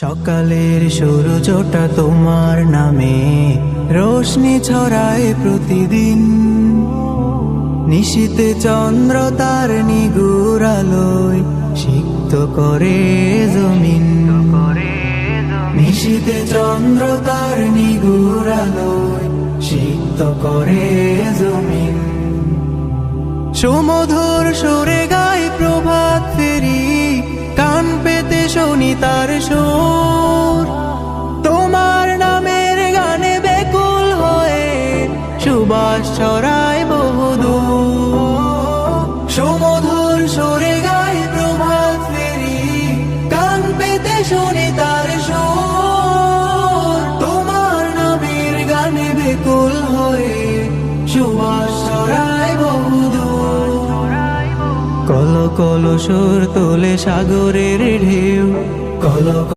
সকালের সূর্যটা তোমার নামে রোশনি ছড়ায় প্রতিদিন। নিশীথে চন্দ্র তার নিগুড় আলোয় সিক্ত করে জমিন। নিশীথে চন্দ্র তার নিগুড় আলোয় সিক্ত করে জমিন। সুমধুর সুরে গায় প্রভাত ফেরি, কান পেতে শুনি তার সুর। তোমার নামের গানে বেকুল হয়ে সুবাস ছড়ায় বহুদূর। সুমধুর সুরে গায় প্রভাত ফেরি, কান পেতে শুনি তার সুর। তোমার নামের গানে বেকুল হয়ে সুবাস ছড়ায় বহুদূর। কল কল সুর তোলে সাগরের ঢেউ, কল